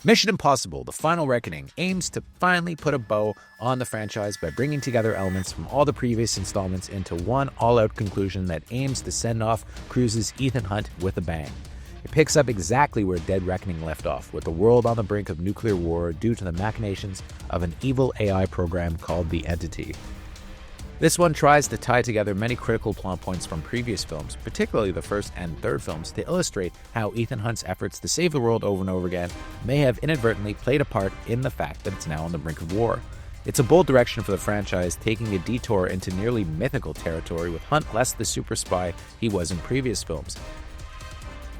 Mission Impossible: The Final Reckoning aims to finally put a bow on the franchise by bringing together elements from all the previous installments into one all-out conclusion that aims to send off Cruise's Ethan Hunt with a bang. It picks up exactly where Dead Reckoning left off, with the world on the brink of nuclear war due to the machinations of an evil AI program called the Entity. This one tries to tie together many critical plot points from previous films, particularly the first and third films, to illustrate how Ethan Hunt's efforts to save the world over and over again may have inadvertently played a part in the fact that it's now on the brink of war. It's a bold direction for the franchise, taking a detour into nearly mythical territory, with Hunt less the super spy he was in previous films.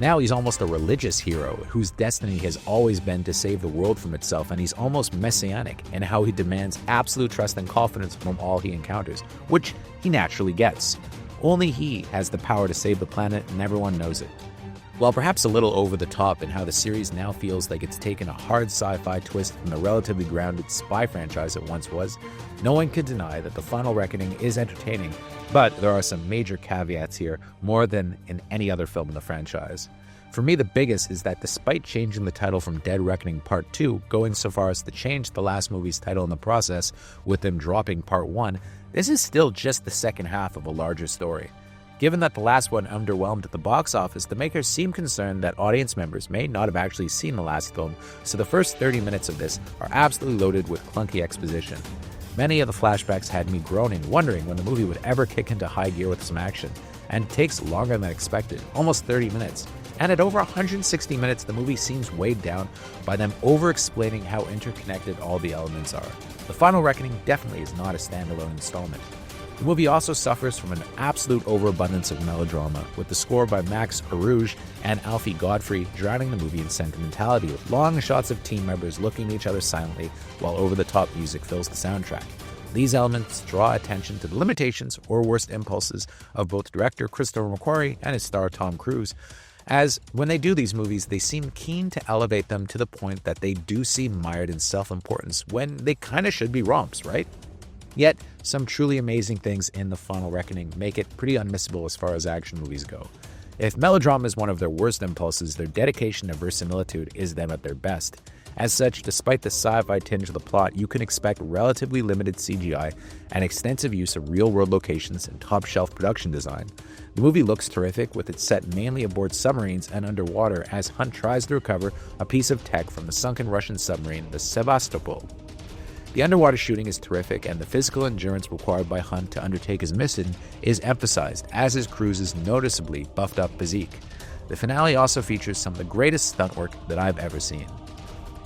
Now he's almost a religious hero whose destiny has always been to save the world from itself, and he's almost messianic in how he demands absolute trust and confidence from all he encounters, which he naturally gets. Only he has the power to save the planet, and everyone knows it. While perhaps a little over the top in how the series now feels like it's taken a hard sci-fi twist from the relatively grounded spy franchise it once was, no one can deny that The Final Reckoning is entertaining, but there are some major caveats here, more than in any other film in the franchise. For me, the biggest is that despite changing the title from Dead Reckoning Part 2, going so far as to change the last movie's title in the process, with them dropping Part 1, this is still just the second half of a larger story. Given that the last one underwhelmed at the box office, the makers seem concerned that audience members may not have actually seen the last film, so the first 30 minutes of this are absolutely loaded with clunky exposition. Many of the flashbacks had me groaning, wondering when the movie would ever kick into high gear with some action, and it takes longer than expected, almost 30 minutes. And at over 160 minutes, the movie seems weighed down by them over-explaining how interconnected all the elements are. The Final Reckoning definitely is not a standalone installment. The movie also suffers from an absolute overabundance of melodrama, with the score by Max Arouge and Alfie Godfrey drowning the movie in sentimentality, with long shots of team members looking at each other silently while over-the-top music fills the soundtrack. These elements draw attention to the limitations or worst impulses of both director Christopher McQuarrie and his star Tom Cruise, as when they do these movies, they seem keen to elevate them to the point that they do seem mired in self-importance when they kind of should be romps, right? Yet, some truly amazing things in The Final Reckoning make it pretty unmissable as far as action movies go. If melodrama is one of their worst impulses, their dedication to verisimilitude is them at their best. As such, despite the sci-fi tinge of the plot, you can expect relatively limited CGI and extensive use of real-world locations and top-shelf production design. The movie looks terrific, with it set mainly aboard submarines and underwater as Hunt tries to recover a piece of tech from the sunken Russian submarine, the Sevastopol. The underwater shooting is terrific, and the physical endurance required by Hunt to undertake his mission is emphasized, as is Cruise's noticeably buffed-up physique. The finale also features some of the greatest stunt work that I've ever seen.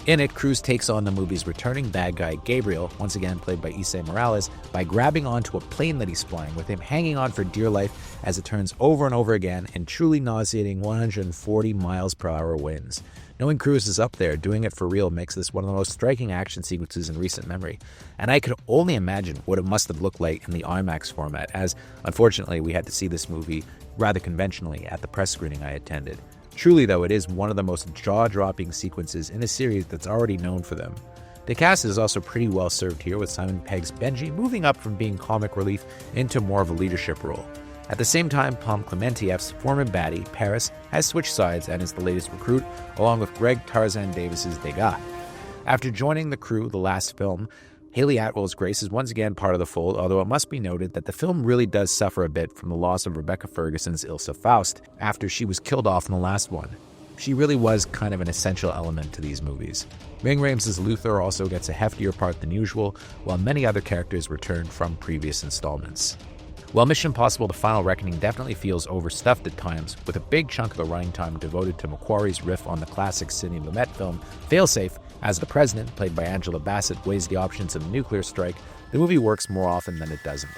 In it, Cruise takes on the movie's returning bad guy Gabriel, once again played by Issei Morales, by grabbing onto a plane that he's flying, with him hanging on for dear life as it turns over and over again in truly nauseating 140 miles per hour winds. Knowing Cruise is up there doing it for real makes this one of the most striking action sequences in recent memory, and I could only imagine what it must have looked like in the IMAX format, as unfortunately we had to see this movie rather conventionally at the press screening I attended. Truly, though, it is one of the most jaw-dropping sequences in a series that's already known for them. The cast is also pretty well served here, with Simon Pegg's Benji moving up from being comic relief into more of a leadership role. At the same time, Pom Clementieff's former baddie, Paris, has switched sides and is the latest recruit, along with Greg Tarzan Davis's Degas. After joining the crew the last film, Haley Atwell's Grace is once again part of the fold, although it must be noted that the film really does suffer a bit from the loss of Rebecca Ferguson's Ilsa Faust after she was killed off in the last one. She really was kind of an essential element to these movies. Ving Rhames' Luther also gets a heftier part than usual, while many other characters return from previous installments. While Mission Impossible: The Final Reckoning definitely feels overstuffed at times, with a big chunk of the running time devoted to McQuarrie's riff on the classic Sidney Lumet film Failsafe, as the President, played by Angela Bassett, weighs the options of a nuclear strike, the movie works more often than it doesn't.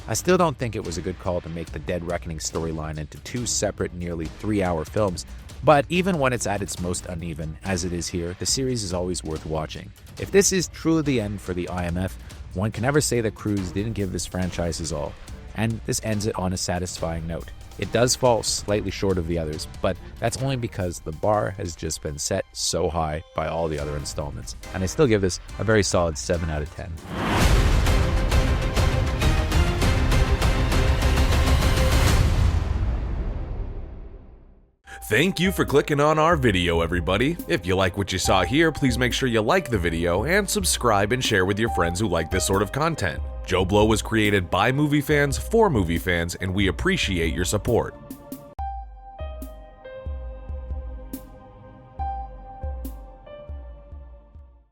I still don't think it was a good call to make the Dead Reckoning storyline into two separate, nearly 3-hour films, but even when it's at its most uneven, as it is here, the series is always worth watching. If this is truly the end for the IMF, one can never say that Cruise didn't give this franchise his all. And this ends it on a satisfying note. It does fall slightly short of the others, but that's only because the bar has just been set so high by all the other installments. And I still give this a very solid 7 out of 10. Thank you for clicking on our video, everybody. If you like what you saw here, please make sure you like the video and subscribe and share with your friends who like this sort of content. JoBlo was created by movie fans for movie fans, and we appreciate your support.